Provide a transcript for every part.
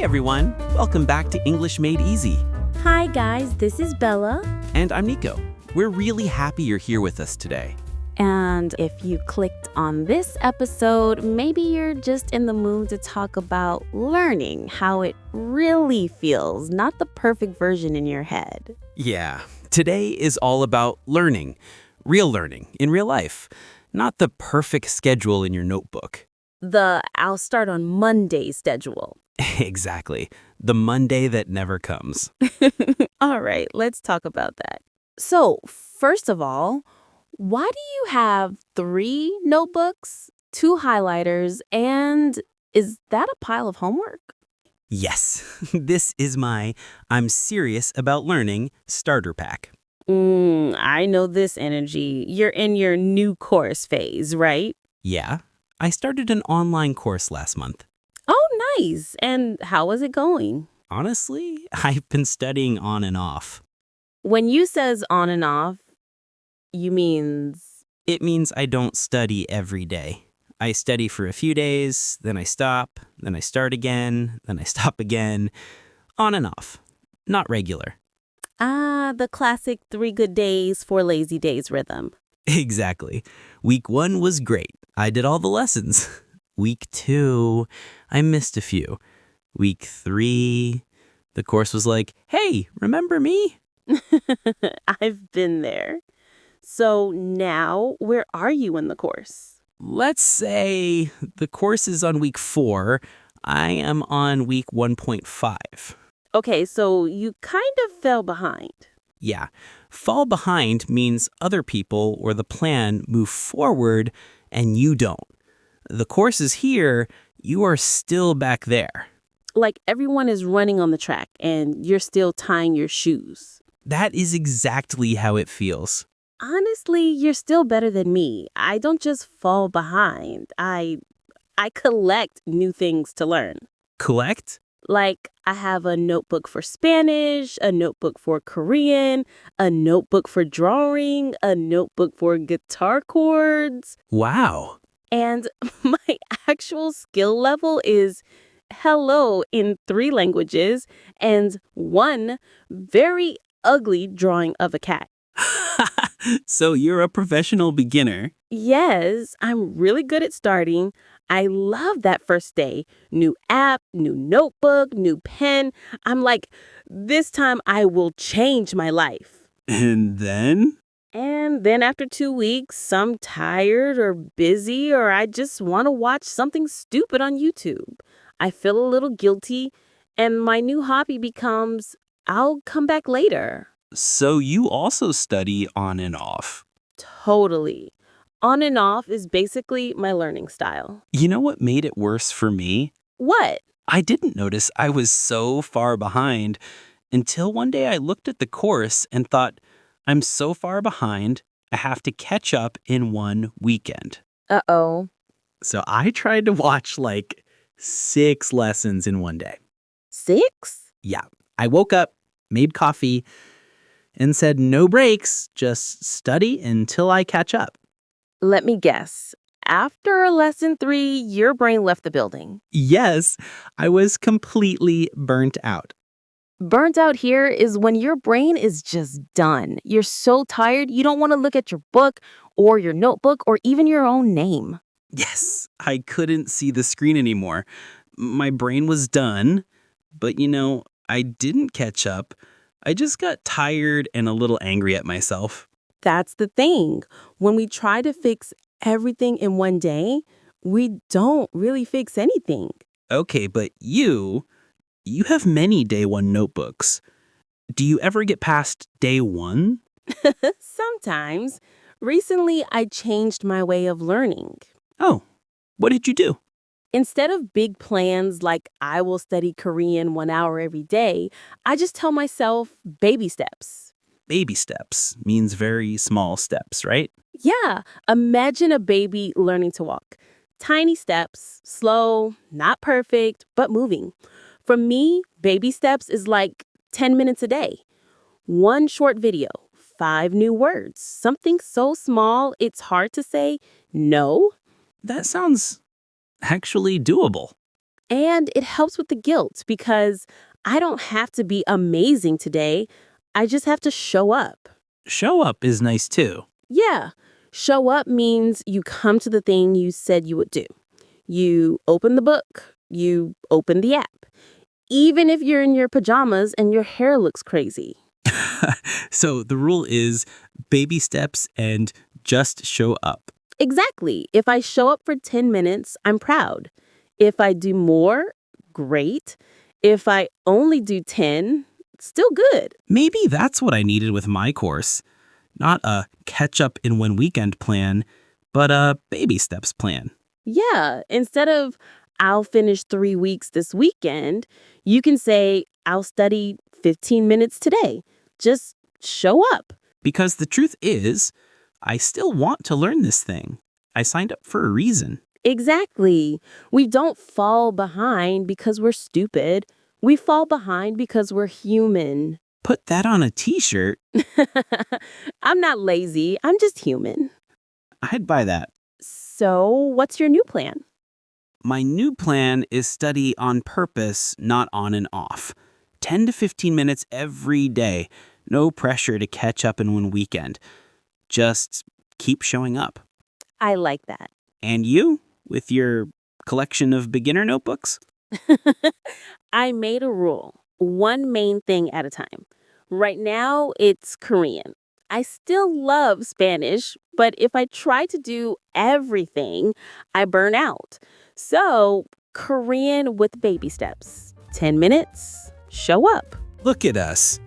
everyone. Welcome back to English Made Easy. Hi guys, this is Bella. And I'm Nico. We're really happy you're here with us today. And if you clicked on this episode, maybe you're just in the mood to talk about learning, how it really feels, not the perfect version in your head. Yeah, today is all about learning, real learning in real life, not the perfect schedule in your notebook. The I'll start on Monday schedule. Exactly. The Monday that never comes. All right, let's talk about that. So, first of all, why do you have 3 notebooks, 2 highlighters, and is that a pile of homework? Yes, this is my I'm serious about learning starter pack. I know this energy. You're in your new course phase, right? Yeah, I started an online course last month. Oh, nice. And how is it going? Honestly, I've been studying on and off. When you says on and off, you means It means I don't study every day. I study for a few days, then I stop, then I start again, then I stop again. On and off. Not regular. the classic 3 good days, 4 lazy days rhythm. Exactly. Week 1 was great. I did all the lessons. Week 2, I missed a few. Week 3, the course was like, hey, remember me? I've been there. So now, where are you in the course? Let's say the course is on week 4. I am on week 1.5. Okay, so you kind of fell behind. Yeah, fall behind means other people or the plan move forward and you don't. The course is here, you are still back there. Like everyone is running on the track and you're still tying your shoes. That is exactly how it feels. Honestly, you're still better than me. I don't just fall behind. I collect new things to learn. Collect? Like, I have a notebook for Spanish, a notebook for Korean, a notebook for drawing, a notebook for guitar chords. Wow. And my actual skill level is hello in 3 languages and 1 very ugly drawing of a cat. So you're a professional beginner. Yes, I'm really good at starting. I love that first day. New app, new notebook, new pen. I'm like, this time I will change my life. And then? And then after 2 weeks, I'm tired or busy or I just want to watch something stupid on YouTube. I feel a little guilty and my new hobby becomes, I'll come back later. So you also study on and off. Totally. On and off is basically my learning style. You know what made it worse for me? What? I didn't notice I was so far behind until one day I looked at the course and thought, I'm so far behind, I have to catch up in one weekend. Uh-oh. So I tried to watch like 6 lessons in one day. 6? Yeah, I woke up, made coffee, and said no breaks, just study until I catch up. Let me guess. After lesson 3, your brain left the building. Yes, I was completely burnt out. Burnt out here is when your brain is just done. You're so tired, you don't want to look at your book or your notebook or even your own name. Yes, I couldn't see the screen anymore. My brain was done, but I didn't catch up. I just got tired and a little angry at myself. That's the thing. When we try to fix everything in one day, we don't really fix anything. Okay, but you have many day 1 notebooks. Do you ever get past day 1? Sometimes. Recently, I changed my way of learning. Oh, what did you do? Instead of big plans like I will study Korean 1 hour every day, I just tell myself baby steps. Baby steps means very small steps, right? Yeah, imagine a baby learning to walk. Tiny steps, slow, not perfect, but moving. For me, baby steps is like 10 minutes a day. 1 short video, 5 new words, something so small it's hard to say no. That sounds actually doable. And it helps with the guilt because I don't have to be amazing today. I just have to show up. Show up is nice too. Yeah, show up means you come to the thing you said you would do. You open the book, you open the app, even if you're in your pajamas and your hair looks crazy. So the rule is baby steps and just show up. Exactly. If I show up for 10 minutes, I'm proud. If I do more, great. If I only do 10, still good. Maybe that's what I needed with my course. Not a catch up in one weekend plan, but a baby steps plan. Yeah, instead of I'll finish 3 weeks this weekend, you can say I'll study 15 minutes today. Just show up. Because the truth is, I still want to learn this thing. I signed up for a reason. Exactly. We don't fall behind because we're stupid. We fall behind because we're human. Put that on a t-shirt. I'm not lazy. I'm just human. I'd buy that. So, what's your new plan? My new plan is study on purpose, not on and off. 10 to 15 minutes every day. No pressure to catch up in one weekend. Just keep showing up. I like that. And you, with your collection of beginner notebooks? I made a rule, one main thing at a time. Right now, it's Korean. I still love Spanish, but if I try to do everything, I burn out. So, Korean with baby steps. 10 minutes, show up. Look at us.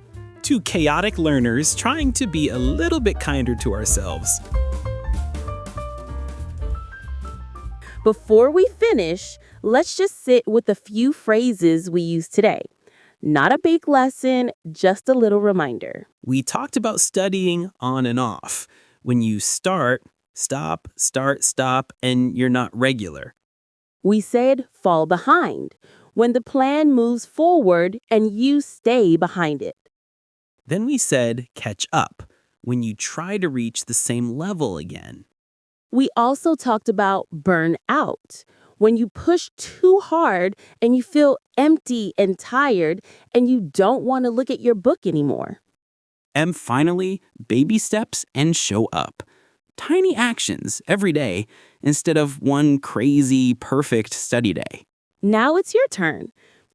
Two chaotic learners trying to be a little bit kinder to ourselves. Before we finish, let's just sit with a few phrases we use today. Not a big lesson, just a little reminder. We talked about studying on and off. When you start, stop, and you're not regular. We said fall behind, when the plan moves forward and you stay behind it. Then we said catch up, when you try to reach the same level again. We also talked about burn out, when you push too hard and you feel empty and tired and you don't want to look at your book anymore. And finally, baby steps and show up. Tiny actions every day instead of one crazy, perfect study day. Now it's your turn.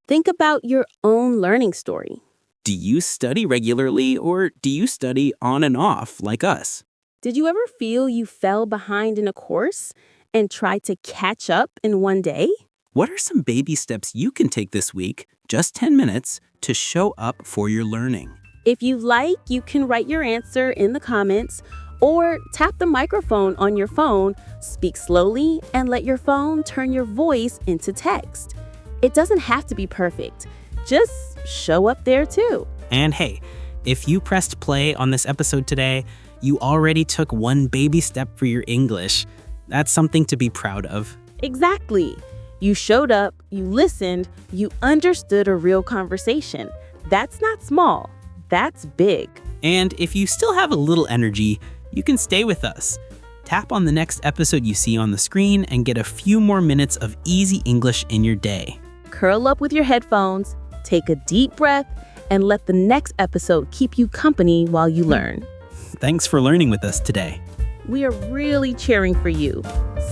Think about your own learning story. Do you study regularly or do you study on and off like us? Did you ever feel you fell behind in a course and tried to catch up in one day? What are some baby steps you can take this week, just 10 minutes, to show up for your learning? If you like, you can write your answer in the comments or tap the microphone on your phone, speak slowly, and let your phone turn your voice into text. It doesn't have to be perfect. Just show up there too. And hey, if you pressed play on this episode today, you already took one baby step for your English. That's something to be proud of. Exactly. You showed up, you listened, you understood a real conversation. That's not small. That's big. And if you still have a little energy, you can stay with us. Tap on the next episode you see on the screen and get a few more minutes of easy English in your day. Curl up with your headphones, take a deep breath, and let the next episode keep you company while you learn. Thanks for learning with us today. We are really cheering for you.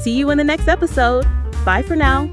See you in the next episode. Bye for now.